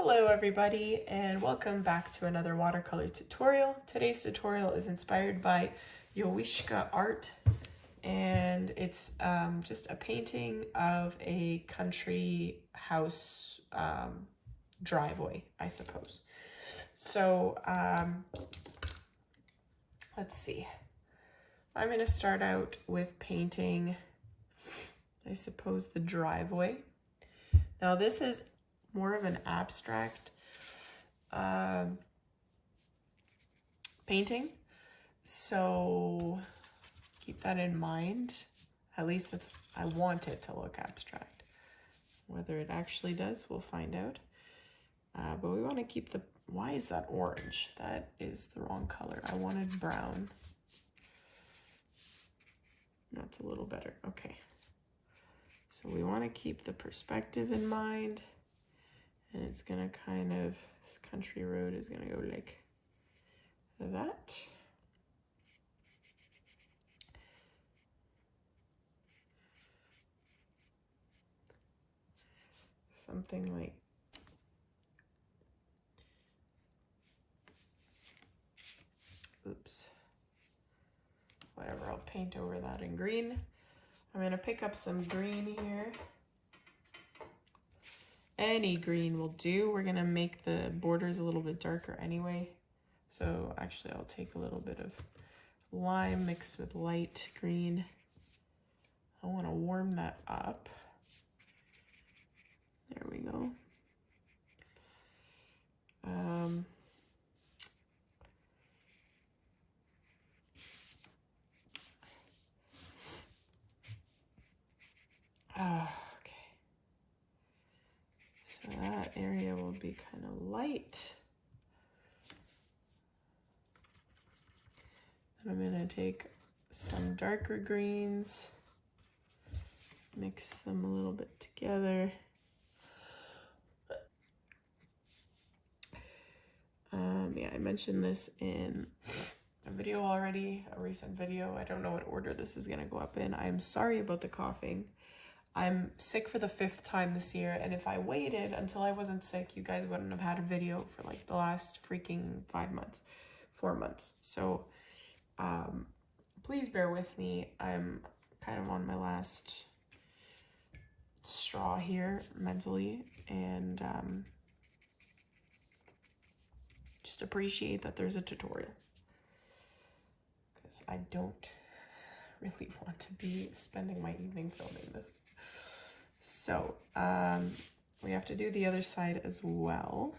Hello everybody and welcome back to another watercolor tutorial. Today's tutorial is inspired by jowishka.art and it's just a painting of a country house driveway, I suppose. So let's see. I'm going to start out with painting, I suppose, the driveway. Now this is more of an abstract painting, so keep that in mind. At least that's, I want it to look abstract. Whether it actually does, we'll find out. But we want to keep the, why is that orange? That is the wrong color. I wanted brown. That's a little better. Okay. So we want to keep the perspective in mind. And it's gonna kind of, this country road is gonna go like that. Something like, oops, whatever, I'll paint over that in green. I'm gonna pick up some green here. Any green will do. We're gonna make the borders a little bit darker anyway. So actually I'll take a little bit of lime mixed with light green. I wanna warm that up. There we go. So that area will be kind of light. Then I'm going to take some darker greens, mix them a little bit together. Yeah, I mentioned this in a video already, a recent video. I don't know what order this is going to go up in. I'm sorry about the coughing. I'm sick for the 5th time this year, and if I waited until I wasn't sick, you guys wouldn't have had a video for like the last freaking 4 months. So please bear with me. I'm kind of on my last straw here mentally, and just appreciate that there's a tutorial, because I don't really want to be spending my evening filming this. So we have to do the other side as well.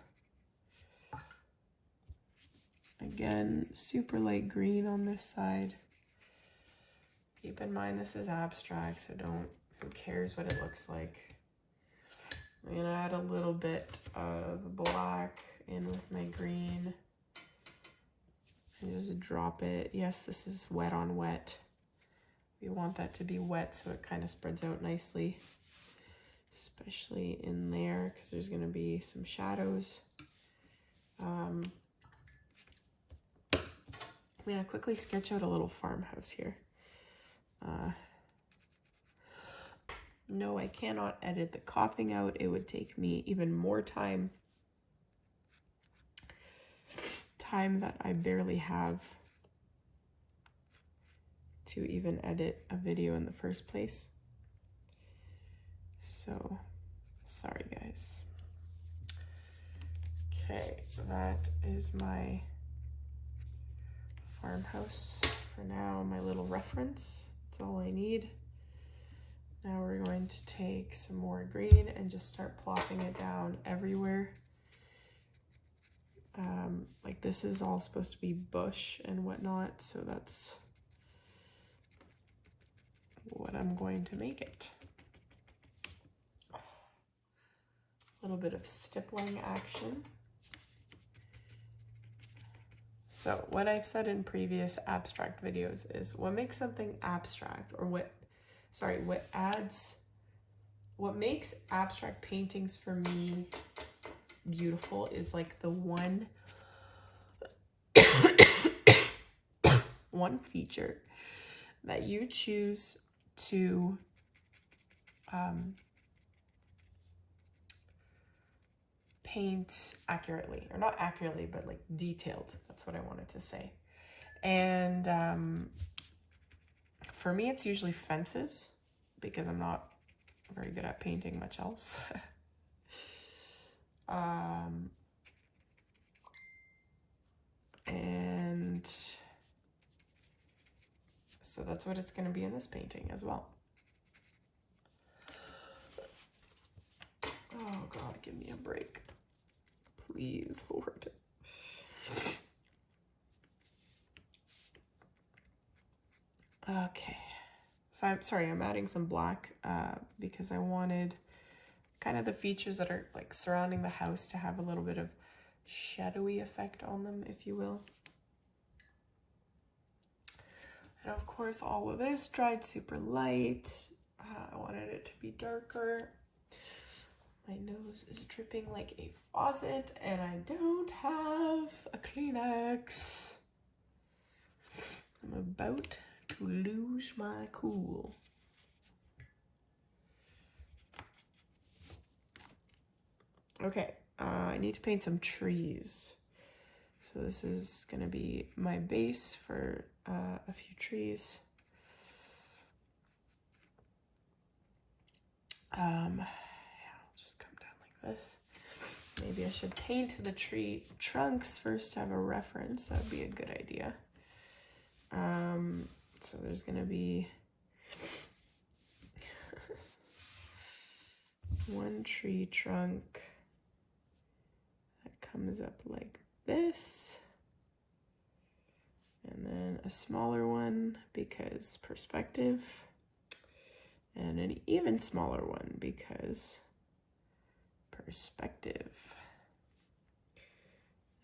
Again, super light green on this side. Keep in mind this is abstract, so who cares what it looks like. I'm gonna add a little bit of black in with my green and just drop it. Yes, this is wet on wet. We want that to be wet so it kind of spreads out nicely, especially in there because there's going to be some shadows. I'm going to quickly sketch out a little farmhouse here. No, I cannot edit the coughing out. It would take me even more time that I barely have to even edit a video in the first place. So, sorry guys. Okay, that is my farmhouse for now, my little reference. That's all I need. Now we're going to take some more green and just start plopping it down everywhere. Like this is all supposed to be bush and whatnot, so that's what I'm going to make it. A little bit of stippling action. So what I've said in previous abstract videos is what makes something abstract, or what makes abstract paintings for me beautiful is like the one feature that you choose to paint accurately, or not accurately, but like detailed. That's what I wanted to say. And for me, it's usually fences because I'm not very good at painting much else. And so that's what it's going to be in this painting as well. Oh God, give me a break. Please, Lord. Okay. So I'm sorry, I'm adding some black because I wanted kind of the features that are like surrounding the house to have a little bit of shadowy effect on them, if you will. And of course, all of this dried super light. I wanted it to be darker. My nose is dripping like a faucet, and I don't have a Kleenex. I'm about to lose my cool. Okay, I need to paint some trees. So this is gonna be my base for a few trees. Yeah, I'll just come down like this. Maybe I should paint the tree trunks first to have a reference. That would be a good idea. So there's gonna be one tree trunk that comes up like this, and then a smaller one because perspective, and an even smaller one because perspective,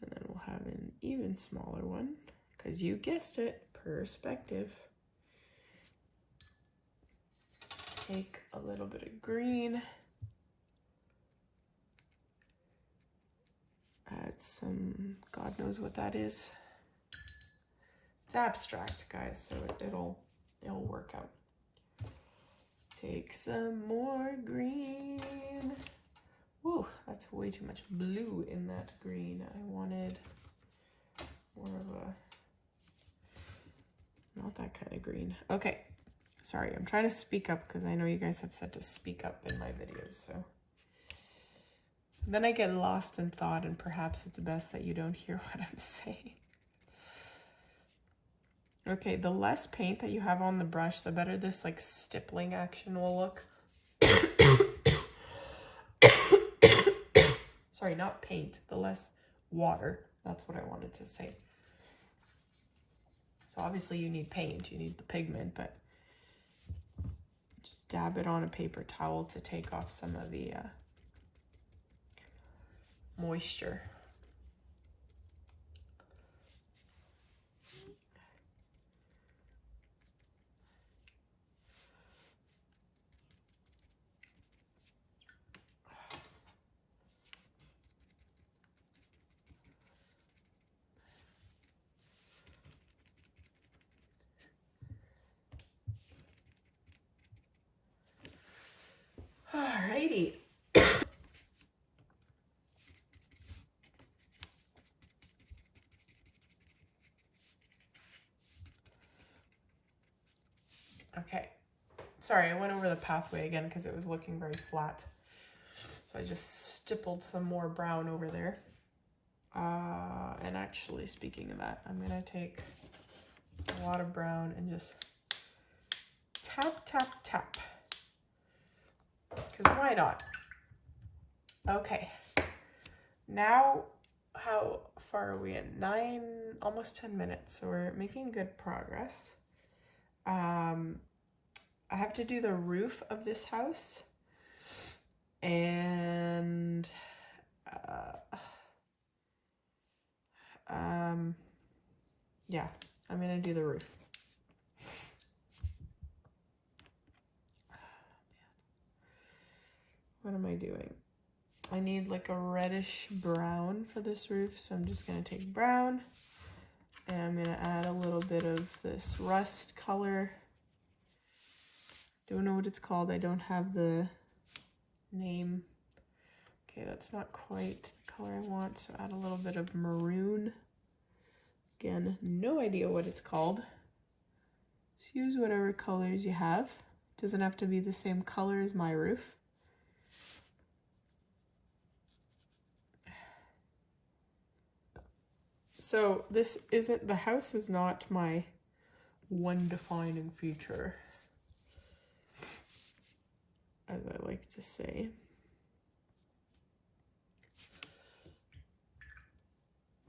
and then we'll have an even smaller one because you guessed it, perspective. Take a little bit of green, add some, God knows what that is. It's abstract, guys, so it'll work out. Take some more green. Whoa, that's way too much blue in that green. I wanted more of a, not that kind of green. Okay, sorry, I'm trying to speak up because I know you guys have said to speak up in my videos, so. Then I get lost in thought, and perhaps it's best that you don't hear what I'm saying. Okay, the less paint that you have on the brush, the better this like stippling action will look. Sorry, not paint, the less water. That's what I wanted to say. So obviously you need paint, you need the pigment, but just dab it on a paper towel to take off some of the moisture. Alrighty. Okay, sorry, I went over the pathway again because it was looking very flat. So I just stippled some more brown over there. And actually, speaking of that, I'm gonna take a lot of brown and just tap, tap, tap. Because why not? Okay, now how far are we in? Almost 10 minutes, so we're making good progress. I have to do the roof of this house, and yeah, I'm gonna do the roof. What am I doing? I need like a reddish brown for this roof, so I'm just gonna take brown, and I'm gonna add a little bit of this rust color. Don't know what it's called. I don't have the name. Okay, that's not quite the color I want, so add a little bit of maroon. Again, no idea what it's called. Just use whatever colors you have. It doesn't have to be the same color as my roof. So this isn't, the house is not my one defining feature, as I like to say.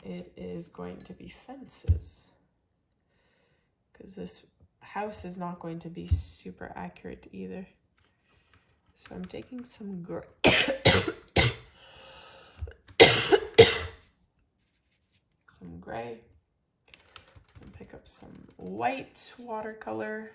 It is going to be fences, because this house is not going to be super accurate either. So I'm taking some gray. Some gray, and pick up some white watercolor.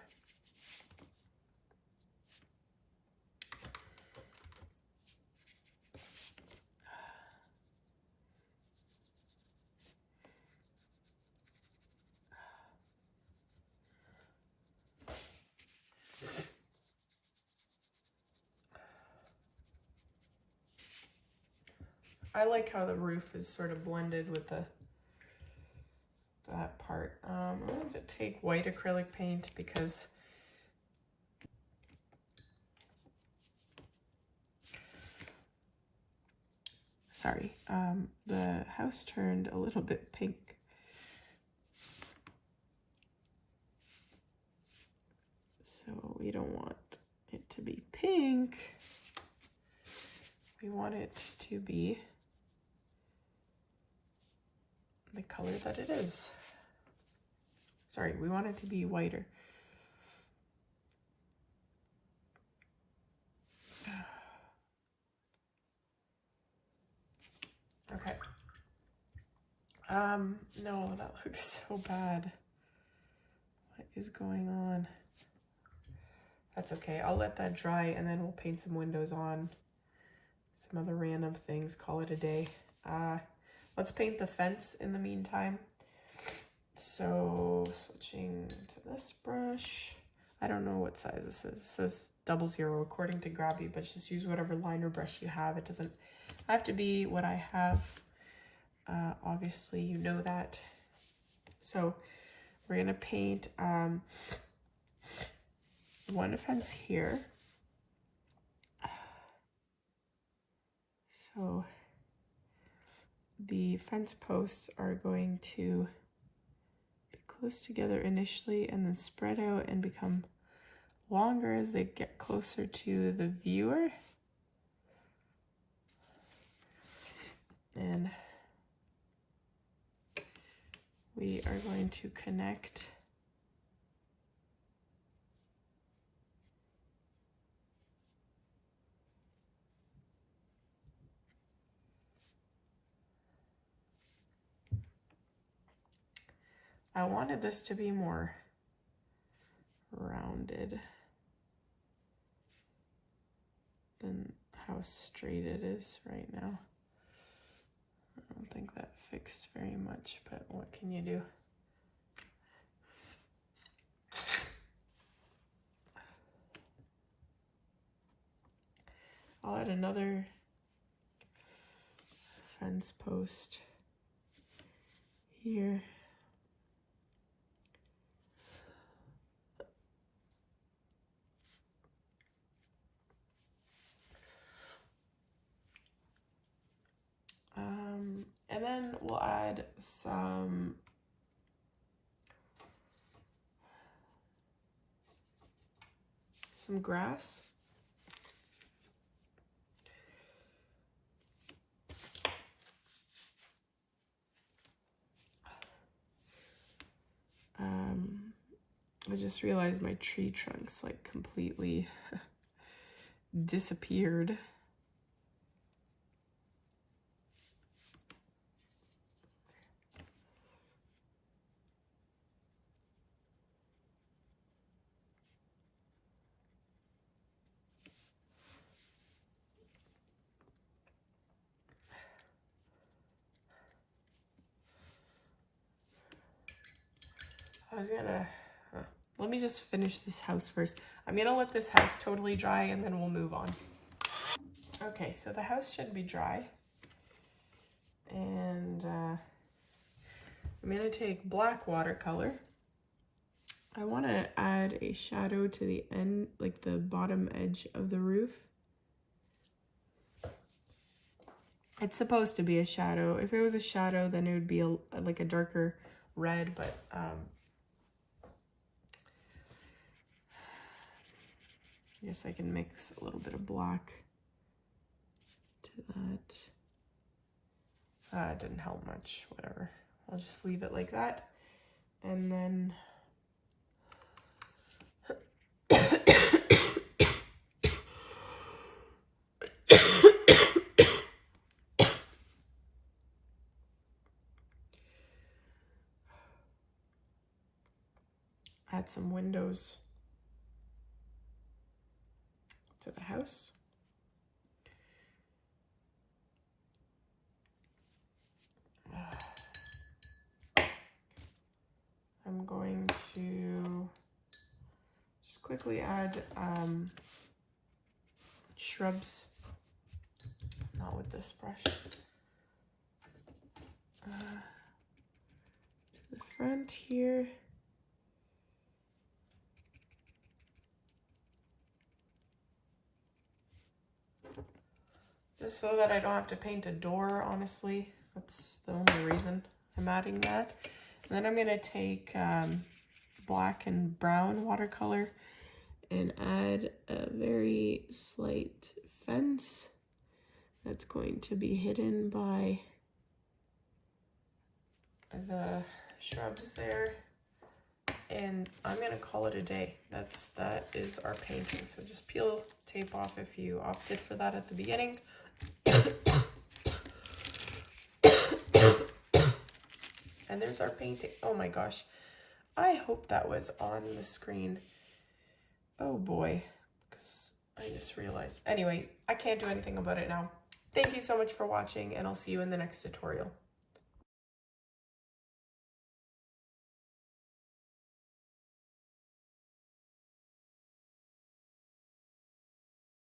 I like how the roof is sort of blended with that part. I'm going to take white acrylic paint because sorry, the house turned a little bit pink. So we don't want it to be pink. We want it to be the color that it is. Sorry, we want it to be whiter. Okay. No, that looks so bad. What is going on? That's okay. I'll let that dry and then we'll paint some windows on, some other random things, call it a day. Let's paint the fence in the meantime. So switching to this brush. I don't know what size this is. It says 00 according to Grabby, but just use whatever liner brush you have. It doesn't have to be what I have. Obviously, you know that. So we're gonna paint one fence here. So the fence posts are going to be close together initially and then spread out and become longer as they get closer to the viewer. And we are going to connect I wanted this to be more rounded than how straight it is right now. I don't think that fixed very much, but what can you do? I'll add another fence post here. And then we'll add some grass. I just realized my tree trunks like completely disappeared. I was gonna, let me just finish this house first. I'm gonna let this house totally dry and then we'll move on. Okay, so the house should be dry. And I'm gonna take black watercolor. I want to add a shadow to the end, like the bottom edge of the roof. It's supposed to be a shadow. If it was a shadow, then it would be like a darker red, but I guess I can mix a little bit of black to that. It didn't help much, whatever. I'll just leave it like that. And then add some windows to the house. I'm going to just quickly add shrubs, not with this brush, to the front here. Just so that I don't have to paint a door, honestly. That's the only reason I'm adding that. And then I'm going to take black and brown watercolor and add a very slight fence that's going to be hidden by the shrubs there. And I'm going to call it a day. That is our painting. So just peel tape off if you opted for that at the beginning. And there's our painting. Oh my gosh. I hope that was on the screen. Oh boy. Because I just realized. Anyway, I can't do anything about it now. Thank you so much for watching, and I'll see you in the next tutorial.